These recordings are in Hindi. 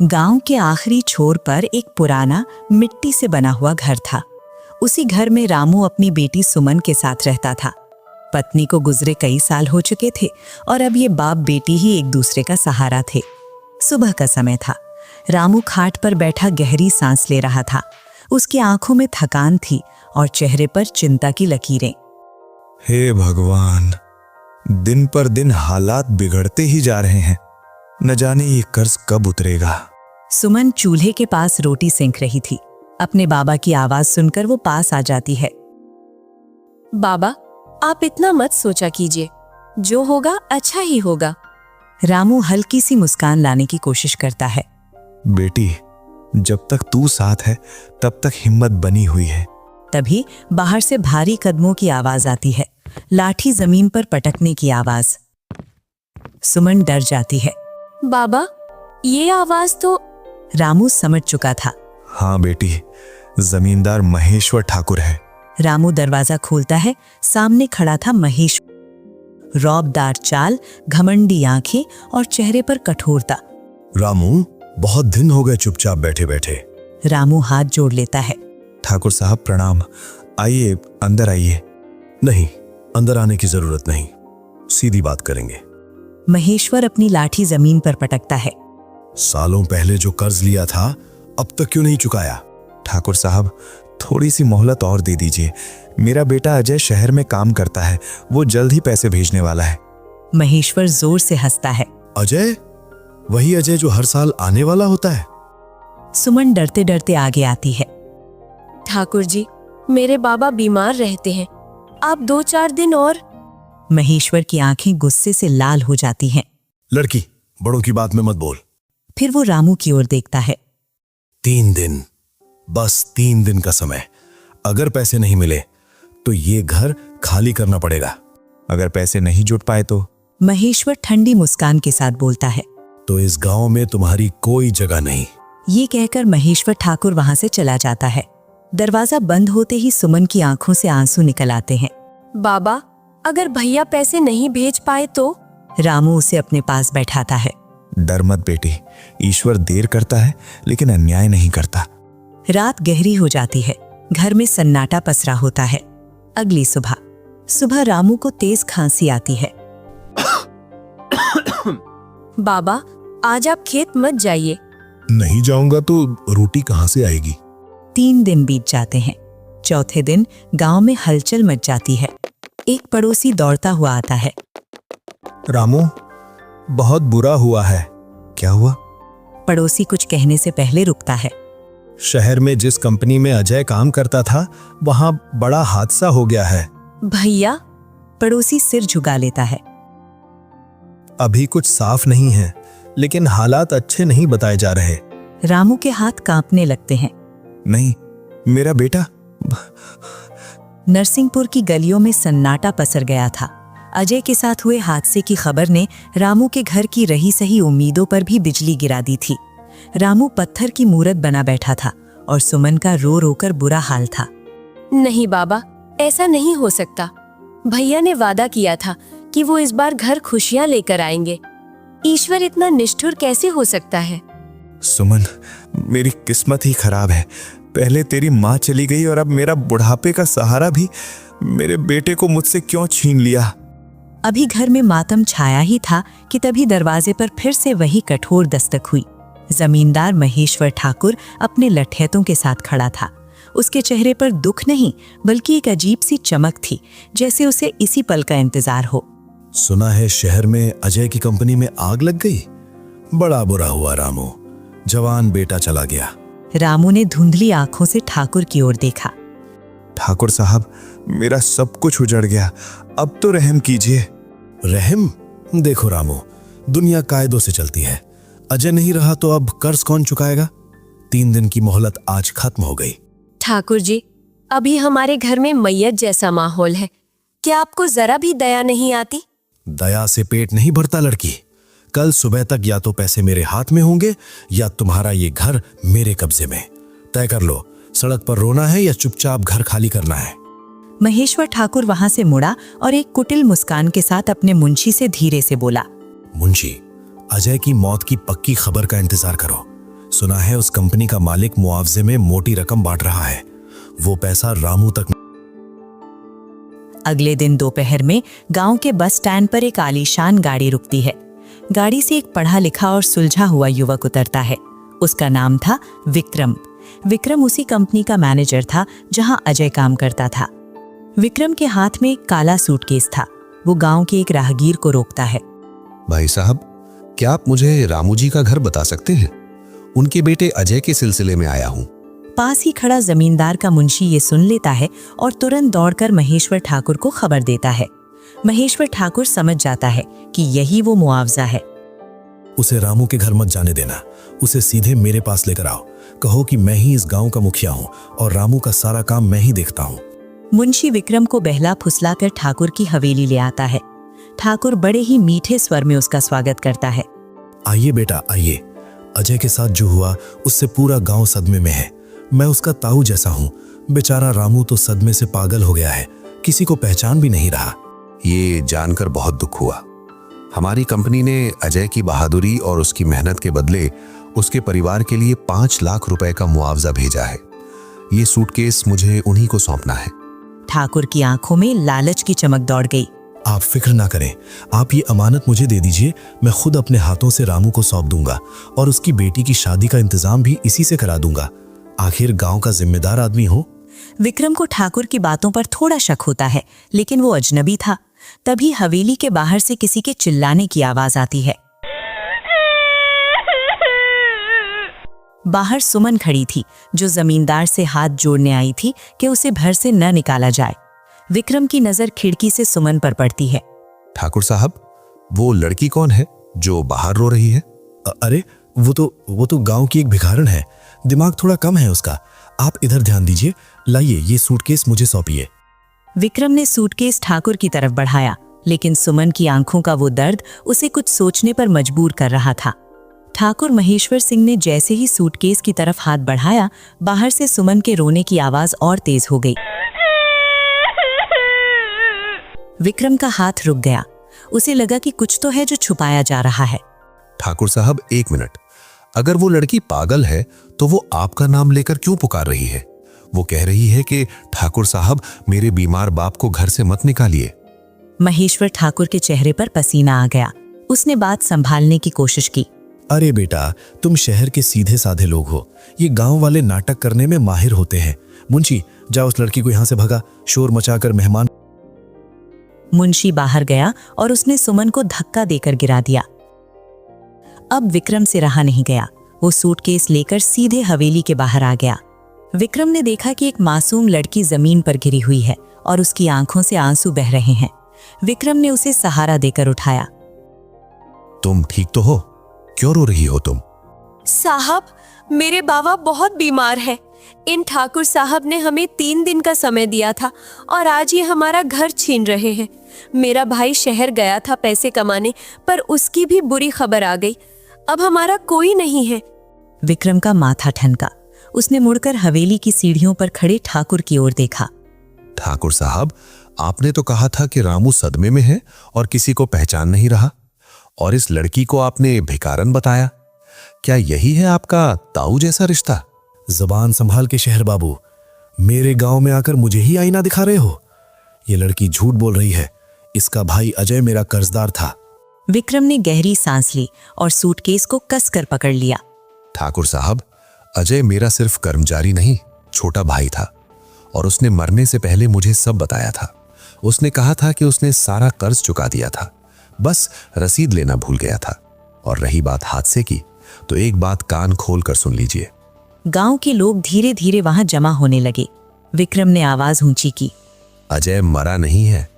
गांव के आखिरी छोर पर एक पुराना मिट्टी से बना हुआ घर था। उसी घर में रामू अपनी बेटी सुमन के साथ रहता था। पत्नी को गुजरे कई साल हो चुके थे और अब ये बाप बेटी ही एक दूसरे का सहारा थे। सुबह का समय था। रामू खाट पर बैठा गहरी सांस ले रहा था। उसकी आंखों में थकान थी और चेहरे पर चिंता की लकीरें। हे भगवान, दिन पर दिन हालात बिगड़ते ही जा रहे हैं। न जाने ये कर्ज कब उतरेगा। सुमन चूल्हे के पास रोटी सेंक रही थी। अपने बाबा की आवाज सुनकर वो पास आ जाती है। बाबा, आप इतना मत सोचा कीजिए, जो होगा अच्छा ही होगा। रामू हल्की सी मुस्कान लाने की कोशिश करता है। बेटी, जब तक तू साथ है तब तक हिम्मत बनी हुई है। तभी बाहर से भारी कदमों की आवाज आती है, लाठी जमीन पर पटकने की आवाज। सुमन डर जाती है। बाबा, ये आवाज तो। रामू समझ चुका था। हाँ बेटी, जमींदार महेश्वर ठाकुर है। रामू दरवाजा खोलता है। सामने खड़ा था महेश। रौबदार चाल, घमंडी आंखें और चेहरे पर कठोरता। रामू, बहुत दिन हो गए चुपचाप बैठे बैठे। रामू हाथ जोड़ लेता है। ठाकुर साहब प्रणाम। आइए, अंदर आइए। नहीं, अंदर आने की जरूरत नहीं, सीधी बात करेंगे। महेश्वर अपनी लाठी जमीन पर पटकता है। सालों पहले जो कर्ज लिया था, अब तक क्यों नहीं चुकाया? ठाकुर साहब, थोड़ी सी मोहलत और दे दीजिए। मेरा बेटा अजय शहर में काम करता है, वो जल्द ही पैसे भेजने वाला है। महेश्वर जोर से हंसता है। अजय? वही अजय जो हर साल आने वाला होता है? सुमन डरते डरते आगे आती है। ठाकुर जी, मेरे बाबा बीमार रहते हैं, आप 2-4 दिन और। महेश्वर की आंखें गुस्से से लाल हो जाती हैं। लड़की, बड़ों की बात में मत बोल। फिर वो रामू की ओर देखता है। 3 दिन, बस 3 दिन का समय। अगर पैसे नहीं मिले तो ये घर खाली करना पड़ेगा। अगर पैसे नहीं जुट पाए तो? महेश्वर ठंडी मुस्कान के साथ बोलता है। तो इस गांव में तुम्हारी कोई जगह नहीं। ये कहकर महेश्वर ठाकुर वहां से चला जाता है। दरवाजा बंद होते ही सुमन की आंखों से आंसू निकल आते हैं। बाबा, अगर भैया पैसे नहीं भेज पाए तो? रामू उसे अपने पास बैठाता है। डर मत बेटी, ईश्वर देर करता है लेकिन अन्याय नहीं करता। रात गहरी हो जाती है। घर में सन्नाटा पसरा होता है। अगली सुबह रामू को तेज खांसी आती है। बाबा, आज आप खेत मत जाइए। नहीं जाऊंगा तो रोटी कहां से आएगी? 3 दिन बीत जाते हैं। चौथे दिन गांव में हलचल मच जाती है। एक पड़ोसी दौड़ता हुआ आता है। रामू, बहुत बुरा हुआ है। क्या हुआ? पड़ोसी कुछ कहने से पहले रुकता है। शहर में जिस कंपनी में अजय काम करता था, वहां बड़ा हादसा हो गया है। भैया? पड़ोसी सिर झुका लेता है। अभी कुछ साफ नहीं है, लेकिन हालात अच्छे नहीं बताए जा रहे। रामू के हाथ कांपने लगते हैं। नहीं, मेरा बेटा। नरसिंहपुर की गलियों में सन्नाटा पसर गया था। अजय के साथ हुए हादसे की खबर ने रामू के घर की रही सही उम्मीदों पर भी बिजली गिरा दी थी। रामू पत्थर की मूरत बना बैठा था और सुमन का रो रोकर बुरा हाल था। नहीं बाबा, ऐसा नहीं हो सकता। भैया ने वादा किया था कि वो इस बार घर खुशियां लेकर आएंगे। ईश्वर इतना निष्ठुर कैसे हो सकता है? सुमन, मेरी किस्मत ही खराब है। पहले तेरी माँ चली गई और अब मेरा बुढ़ापे का सहारा भी। मेरे बेटे को मुझसे क्यों छीन लिया? अभी घर में मातम छाया ही था कि तभी दरवाजे पर फिर से वही कठोर दस्तक हुई। जमींदार महेश्वर ठाकुर अपने लठैतों के साथ खड़ा था। उसके चेहरे पर दुख नहीं बल्कि एक अजीब सी चमक थी, जैसे उसे इसी पल का इंतजार हो। सुना है शहर में अजय की कंपनी में आग लग गई। बड़ा बुरा हुआ रामू, जवान बेटा चला गया। रामू ने धुंधली आंखों से ठाकुर की ओर देखा। ठाकुर साहब, मेरा सब कुछ उजड़ गया, अब तो रहम कीजिए। रहम? देखो रामू, दुनिया कायदों से चलती है। अजय नहीं रहा तो अब कर्ज कौन चुकाएगा? 3 दिन की मोहलत आज खत्म हो गई। ठाकुर जी, अभी हमारे घर में मैयत जैसा माहौल है। क्या आपको जरा भी दया नहीं आती? दया से पेट नहीं भरता लड़की। कल सुबह तक या तो पैसे मेरे हाथ में होंगे या तुम्हारा ये घर मेरे कब्जे में। तय कर लो, सड़क पर रोना है या चुपचाप घर खाली करना है। महेश्वर ठाकुर वहां से मुड़ा और एक कुटिल मुस्कान के साथ अपने मुंशी से धीरे से बोला। मुंशी, अजय की मौत की पक्की खबर का इंतजार करो। सुना है उस कंपनी का मालिक मुआवजे में मोटी रकम बांट रहा है। वो पैसा रामू तक। अगले दिन दोपहर में गांव के बस स्टैंड पर एक आलीशान गाड़ी रुकती है। गाड़ी से एक पढ़ा लिखा और सुलझा हुआ युवक उतरता है। उसका नाम था विक्रम। विक्रम उसी कंपनी का मैनेजर था जहां अजय काम करता था। विक्रम के हाथ में एक काला सूटकेस था। वो गांव के एक राहगीर को रोकता है। भाई साहब, क्या आप मुझे रामू जी का घर बता सकते हैं? उनके बेटे अजय के सिलसिले में आया हूं। पास ही खड़ा जमींदार का मुंशी ये सुन लेता है और तुरंत दौड़कर महेश्वर ठाकुर को खबर देता है। महेश्वर ठाकुर समझ जाता है कि यही वो मुआवजा है। उसे रामू के घर मत जाने देना। उसे सीधे मेरे पास लेकर आओ। कहो कि मैं ही इस गांव का मुखिया हूं और रामू का सारा काम मैं ही देखता हूं। मुंशी विक्रम को बहला फुसलाकर ठाकुर की हवेली ले आता है। ठाकुर बड़े ही मीठे स्वर में उसका स्वागत करता है। आइए बेटा, आइए। अजय के साथ जो हुआ उससे पूरा गांव सदमे में है। मैं उसका ताऊ जैसा हूं। बेचारा रामू तो सदमे से पागल हो गया है, किसी को पहचान भी नहीं रहा। ये जानकर बहुत दुख हुआ। हमारी कंपनी ने अजय की बहादुरी और उसकी मेहनत के बदले उसके परिवार के लिए 5 लाख रुपए का मुआवजा भेजा है। ये सूटकेस मुझे उन्हीं को सौंपना है। ठाकुर की आंखों में लालच की चमक दौड़ गई। आप फिक्र ना करें, आप ये अमानत मुझे दे दीजिए। मैं खुद अपने हाथों से रामू को सौंप दूंगा और उसकी बेटी की शादी का इंतजाम भी इसी से करा दूंगा। आखिर गांव का जिम्मेदार आदमी हो। विक्रम को ठाकुर की बातों पर थोड़ा शक होता है, लेकिन वो अजनबी था। तभी हवेली के बाहर से किसी के चिल्लाने की आवाज आती है। बाहर सुमन खड़ी थी, जो जमींदार से हाथ जोड़ने आई थी कि उसे घर से न निकाला जाए। विक्रम की नजर खिड़की से सुमन पर पड़ती है। ठाकुर साहब, वो लड़की कौन है जो बाहर रो रही है? अरे वो तो गांव की एक भिखारन है। दिमाग थोड़ा कम है उसका। आप इधर ध्यान दीजिए। लाइए, ये सूटकेस मुझे सौंपिए। विक्रम ने सूटकेस ठाकुर की तरफ बढ़ाया, लेकिन सुमन की आंखों का वो दर्द उसे कुछ सोचने पर मजबूर कर रहा था। ठाकुर महेश्वर सिंह ने जैसे ही सूटकेस की तरफ हाथ बढ़ाया, बाहर से सुमन के रोने की आवाज और तेज हो गई। विक्रम का हाथ रुक गया। उसे लगा कि कुछ तो है जो छुपाया जा रहा है। ठाकुर साहब, 1 मिनट। अगर वो लड़की पागल है तो वो आपका नाम लेकर क्यों पुकार रही है? वो कह रही है कि ठाकुर साहब, मेरे बीमार बाप को घर से मत निकालिए। महेश्वर ठाकुर के चेहरे पर पसीना आ गया। उसने बात संभालने की कोशिश की। अरे बेटा, तुम शहर के सीधे साधे लोग हो। ये गांव वाले नाटक करने में माहिर होते हैं। मुंशी, जाओ उस लड़की को यहां से भगा। शोर मचाकर मेहमान। मुंशी बाहर गया और उसने सुमन को धक्का देकर गिरा दिया। अब विक्रम से रहा नहीं गया। वो सूटकेस लेकर सीधे हवेली के बाहर आ गया। विक्रम ने देखा कि एक मासूम लड़की जमीन पर गिरी हुई है और उसकी आंखों से आंसू बह रहे हैं। विक्रम ने उसे सहारा देकर उठाया। तुम ठीक तो हो? क्यों रो रही हो तुम? साहब, मेरे बाबा बहुत बीमार है। इन ठाकुर साहब ने हमें 3 दिन का समय दिया था और आज ये हमारा घर छीन रहे हैं। मेरा भाई शहर गया था पैसे कमाने, पर उसकी भी बुरी खबर आ गई। अब हमारा कोई नहीं है। विक्रम का माथा ठनका। उसने मुड़कर हवेली की सीढ़ियों पर खड़े ठाकुर की ओर देखा। ठाकुर साहब, आपने तो कहा था कि रामू सदमे में है और किसी को पहचान नहीं रहा, और इस लड़की को आपने भिखारन बताया। क्या यही है आपका ताऊ जैसा रिश्ता? जबान संभाल के शहर बाबू। मेरे गांव में आकर मुझे ही आईना दिखा रहे हो? ये लड़की झूठ बोल रही है। इसका भाई अजय मेरा कर्जदार था। विक्रम ने गहरी सांस ली और सूटकेस को कसकर पकड़ लिया। ठाकुर साहब, अजय मेरा सिर्फ कर्मचारी नहीं, छोटा भाई था, और उसने मरने से पहले मुझे सब बताया था। उसने कहा था कि उसने सारा कर्ज चुका दिया था, बस रसीद लेना भूल गया था। और रही बात हादसे की, तो एक बात कान खोल कर सुन लीजिए। गांव के लोग धीरे धीरे वहां जमा होने लगे। विक्रम ने आवाज ऊंची की। अजय मरा नहीं है।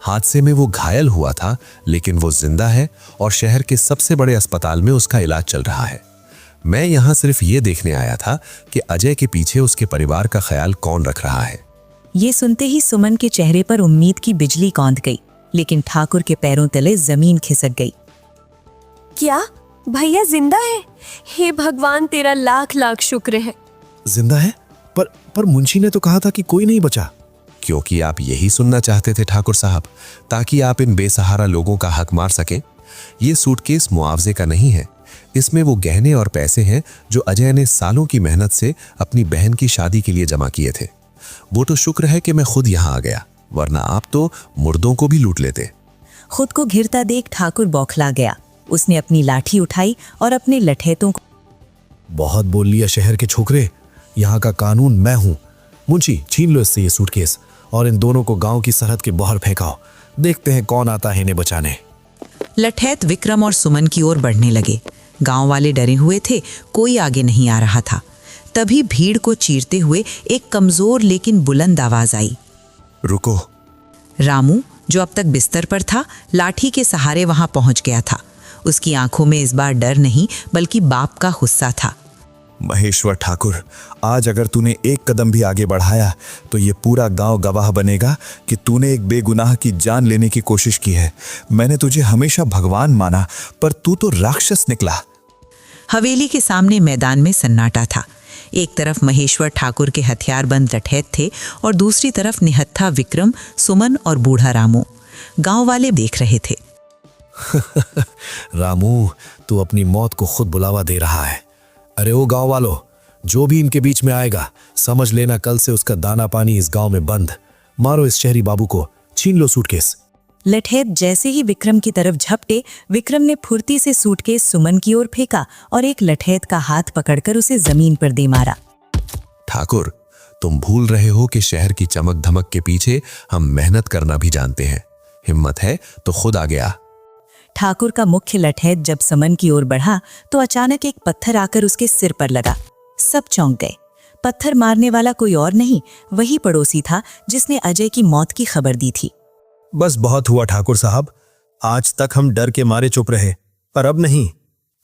हादसे में वो घायल हुआ था, लेकिन वो जिंदा है और शहर के सबसे बड़े अस्पताल में उसका इलाज चल रहा है। मैं यहां सिर्फ ये देखने आया था कि अजय के पीछे उसके परिवार का ख्याल कौन रख रहा है। ये सुनते ही सुमन के चेहरे पर उम्मीद की बिजली कौंध गई, लेकिन ठाकुर के पैरों तले जमीन खिसक गई। क्या भैया जिंदा है? हे भगवान, तेरा लाख लाख शुक्र है। जिंदा है? पर मुंशी ने तो कहा था कि कोई नहीं बचा। क्योंकि आप यही सुनना चाहते थे ठाकुर साहब, ताकि आप इन बेसहारा लोगों का हक मार सकें। ये सूटकेस मुआवजे का नहीं है, इसमें वो गहने और पैसे हैं जो अजय ने सालों की मेहनत से अपनी बहन की शादी के लिए जमा किए थे। वो तो शुक्र है कि मैं खुद यहाँ आ गया, वरना आप तो मुर्दों को भी लूट लेते। खुद को घिरता देख ठाकुर बौखला गया। उसने अपनी लाठी उठाई और अपने लठैतों को बहुत बोल लिया शहर के छोकरे, यहाँ का कानून मैं हूँ। मुंशी, छीन लो इससे ये सूटकेस और इन दोनों को गांव की सरहद के बाहर फेंकाओ। देखते हैं कौन आता है इन्हें बचाने। लठैत विक्रम और सुमन की ओर बढ़ने लगे। गांव वाले डरे हुए थे, कोई आगे नहीं आ रहा था। तभी भीड़ को चीरते हुए एक कमजोर लेकिन बुलंद आवाज आई। रुको। रामू, जो अब तक बिस्तर पर था, लाठी के सहारे वहां पहुंच गया था। उसकी आंखों में इस बार डर नहीं बल्कि बाप का गुस्सा था। महेश्वर ठाकुर, आज अगर तूने एक कदम भी आगे बढ़ाया तो ये पूरा गांव गवाह बनेगा कि तूने एक बेगुनाह की जान लेने की कोशिश की है। मैंने तुझे हमेशा भगवान माना, पर तू तो राक्षस निकला। हवेली के सामने मैदान में सन्नाटा था। एक तरफ महेश्वर ठाकुर के हथियारबंद लठैत थे और दूसरी तरफ निहत्था विक्रम, सुमन और बूढ़ा रामू। गांव वाले देख रहे थे। रामू, तू अपनी मौत को खुद बुलावा दे रहा है। अरे ओ गांव वालों, जो भी इनके बीच में आएगा, समझ लेना कल से उसका दाना पानी इस गांव में बंद। मारो इस शहरी बाबू को, छीन लो सूटकेस। लठैत जैसे ही विक्रम की तरफ झपटे, विक्रम ने फुर्ती से सूटकेस सुमन की ओर फेंका और एक लठैत का हाथ पकड़कर उसे जमीन पर दे मारा। ठाकुर, तुम भूल रहे हो कि शहर की चमक धमक के पीछे हम मेहनत करना भी जानते हैं। हिम्मत है तो खुद आ गया। ठाकुर का मुख्य लठैत जब सुमन की ओर बढ़ा तो अचानक एक पत्थर आकर उसके सिर पर लगा। सब चौंक गए। पत्थर मारने वाला कोई और नहीं, वही पड़ोसी था जिसने अजय की मौत की खबर दी थी। बस बहुत हुआ ठाकुर साहब, आज तक हम डर के मारे चुप रहे, पर अब नहीं।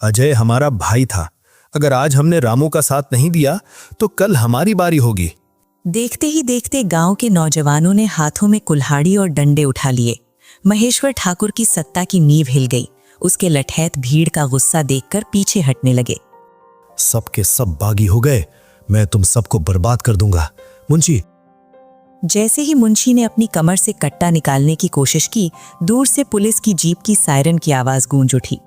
अजय हमारा भाई था। अगर आज हमने रामू का साथ नहीं दिया तो कल हमारी बारी होगी। देखते ही देखते गांव के नौजवानों ने हाथों में कुल्हाड़ी और डंडे उठा लिए। महेश्वर ठाकुर की सत्ता की नींव हिल गई। उसके लठैत भीड़ का गुस्सा देखकर पीछे हटने लगे। सबके सब बागी हो गए, मैं तुम सबको बर्बाद कर दूंगा। मुंशी, जैसे ही मुंशी ने अपनी कमर से कट्टा निकालने की कोशिश की, दूर से पुलिस की जीप की सायरन की आवाज गूंज उठी।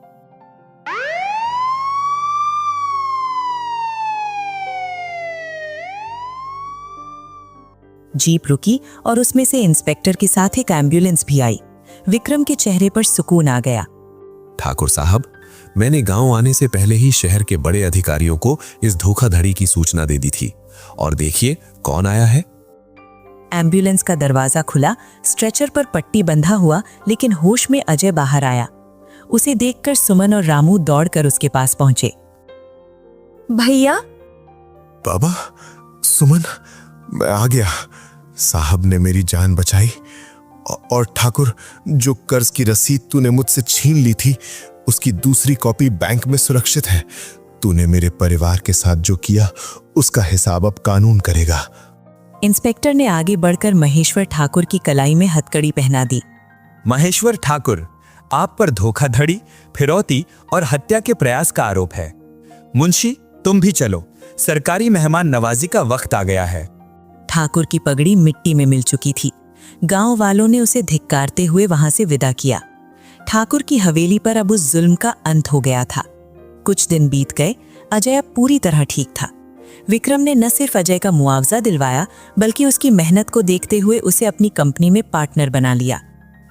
जीप रुकी और उसमें से इंस्पेक्टर के साथ एक एम्बुलेंस भी आई। विक्रम के चेहरे पर सुकून आ गया। ठाकुर साहब, मैंने गांव आने से पहले ही शहर के बड़े अधिकारियों को इस धोखाधड़ी की सूचना दे दी थी, और देखिए कौन आया है। एम्बुलेंस का दरवाजा खुला, स्ट्रेचर पर पट्टी बंधा हुआ लेकिन होश में अजय बाहर आया। उसे देखकर सुमन और रामू दौड़कर उसके पास पहुंचे। भैया, बाबा, सुमन, मैं आ गया। साहब ने मेरी जान बचाई। और ठाकुर, जो कर्ज की रसीद तूने मुझसे छीन ली थी, उसकी दूसरी कॉपी बैंक में सुरक्षित है। तूने मेरे परिवार के साथ जो किया, उसका हिसाब अब कानून करेगा। इंस्पेक्टर ने आगे बढ़कर महेश्वर ठाकुर की कलाई में हथकड़ी पहना दी। महेश्वर ठाकुर, आप पर धोखाधड़ी, फिरौती और हत्या के प्रयास का आरोप है। मुंशी, तुम भी चलो, सरकारी मेहमान नवाजी का वक्त आ गया है। ठाकुर की पगड़ी मिट्टी में मिल चुकी थी। गांव वालों ने उसे धिक्कारते हुए वहां से विदा किया। ठाकुर की हवेली पर अब उस जुल्म का अंत हो गया था। कुछ दिन बीत गए। अजय अब पूरी तरह ठीक था। विक्रम ने न सिर्फ अजय का मुआवजा दिलवाया, बल्कि उसकी मेहनत को देखते हुए उसे अपनी कंपनी में पार्टनर बना लिया।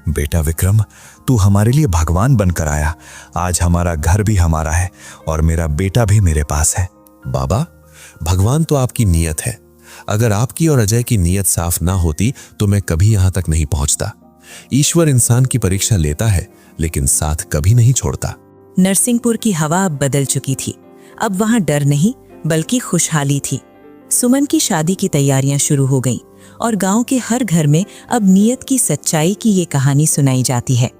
बेटा विक्रम, तू हमारे लिए भगवान बनकर आया। आज हमारा घर भी हमारा है और मेरा बेटा भी मेरे पास है। बाबा, भगवान तो आपकी नीयत है। अगर आपकी और अजय की नीयत साफ ना होती तो मैं कभी यहां तक नहीं पहुंचता। ईश्वर इंसान की परीक्षा लेता है, लेकिन साथ कभी नहीं छोड़ता। नरसिंहपुर की हवा अब बदल चुकी थी। अब वहां डर नहीं बल्कि खुशहाली थी। सुमन की शादी की तैयारियां शुरू हो गईं और गांव के हर घर में अब नीयत की सच्चाई की ये कहानी सुनाई जाती है।